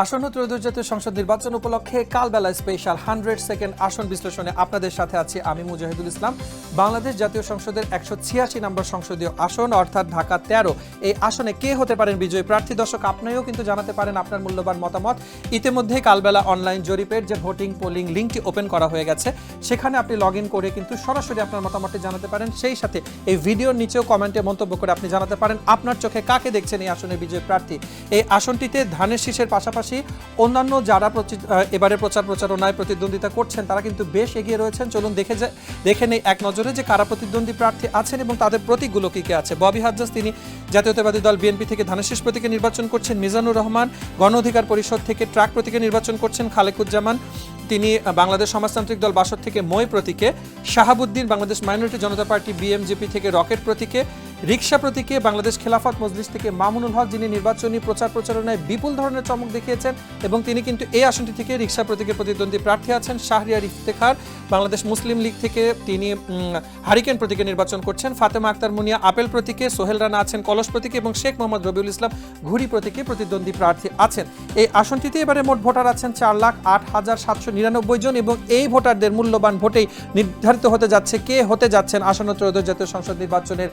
আসন্ন ত্রয়োদশ জাতীয় সংসদ নির্বাচন উপলক্ষে কালবেলা স্পেশাল 100 সেকেন্ড আসন বিশ্লেষণে আপনাদের সাথে আছি আমি মুজাহিদুল ইসলাম। বাংলাদেশ জাতীয় সংসদের 186 নম্বর সংসদীয় আসন অর্থাৎ ঢাকা 13 এই আসনে কে হতে পারেন বিজয়ী প্রার্থী। দর্শক, আপনিও কিন্তু জানাতে পারেন আপনার মূল্যবান মতামত। ইতিমধ্যেই কালবেলা অনলাইন জরিপের যে ভোটিং পোলিং লিঙ্কটি ওপেন করা হয়ে গেছে, সেখানে আপনি লগ ইন করে কিন্তু সরাসরি আপনার মতামতটি জানাতে পারেন। সেই সাথে এই ভিডিওর নিচেও কমেন্টে মন্তব্য করে আপনি জানাতে পারেন আপনার চোখে কাকে দেখছেন এই আসনের বিজয়ী প্রার্থী। এই আসনটিতে ধানের শীষের পাশাপাশি অন্যান্য যারা এবারে প্রচারণায় প্রতিদ্বন্দ্বিতা করছেন তারা কিন্তু বেশ এগিয়ে রয়েছেন। চলুন দেখে নেই এক নজরে যে কারা প্রতিদ্বন্দ্বী প্রার্থী আছেন এবং তাদের প্রতীকগুলো কি কি আছে। ববি হাজ্জাজ, তিনি জাতীয়তাবাদী দল বিএনপি থেকে ধানের শীষ প্রতীকে নির্বাচন করছেন। মিজানুর রহমান গণ অধিকার পরিষদ থেকে ট্রাক প্রতীকে নির্বাচন করছেন। খালেকুজ্জামান, তিনি বাংলাদেশ সমাজতান্ত্রিক দল বাসদ থেকে মই প্রতীকে। শাহাবুদ্দিন বাংলাদেশ মাইনরিটি জনতা পার্টি বিএমজেপি থেকে রকেট প্রতীকে। রিকশা প্রতীকে বাংলাদেশ খেলাফত মজলিস থেকে মামুনুল হক, যিনি নির্বাচনী প্রচারণায় বিপুল ধরনের চমক দেখিয়েছেন এবং তিনি কিন্তু এই আসনটি থেকে রিকশা প্রতীকে প্রতিদ্বন্দ্বী প্রার্থী আছেন। শাহরিয়ার ইফতেখার বাংলাদেশ মুসলিম লীগ থেকে, তিনি হারিকেন প্রতীকে নির্বাচন করছেন। ফাতেমা আক্তার মুনিয়া আপেল প্রতীকে, সোহেল রানা আছেন কলস প্রতীকে এবং শেখ মোহাম্মদ রবিউল ইসলাম ঘুরি প্রতীকে প্রতিদ্বন্দ্বী প্রার্থী আছেন। এই আসনটিতে এবারে মোট ভোটার আছেন 4,08,799 জন এবং এই ভোটারদের মূল্যবান ভোটেই নির্ধারিত হতে যাচ্ছে কে হতে যাচ্ছেন আসন্ন ত্রয়োদশ জাতীয় সংসদ নির্বাচনের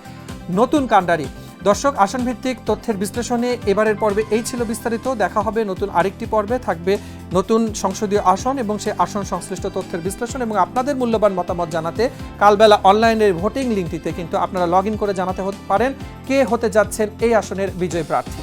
নতুন কাণ্ডারি। দর্শক, আসন ভিত্তিক তথ্যের বিশ্লেষণে এবারের পর্বে এই ছিল বিস্তারিত। দেখা হবে নতুন আরেকটি পর্বে, থাকবে নতুন সংসদীয় আসন এবং সেই আসন সংশ্লিষ্ট তথ্যের বিশ্লেষণ এবং আপনাদের মূল্যবান মতামত জানাতে কালবেলা অনলাইনের ভোটিং লিঙ্কটিতে কিন্তু আপনারা লগ ইন করে জানাতে পারেন কে হতে যাচ্ছেন এই আসনের বিজয়ী প্রার্থী।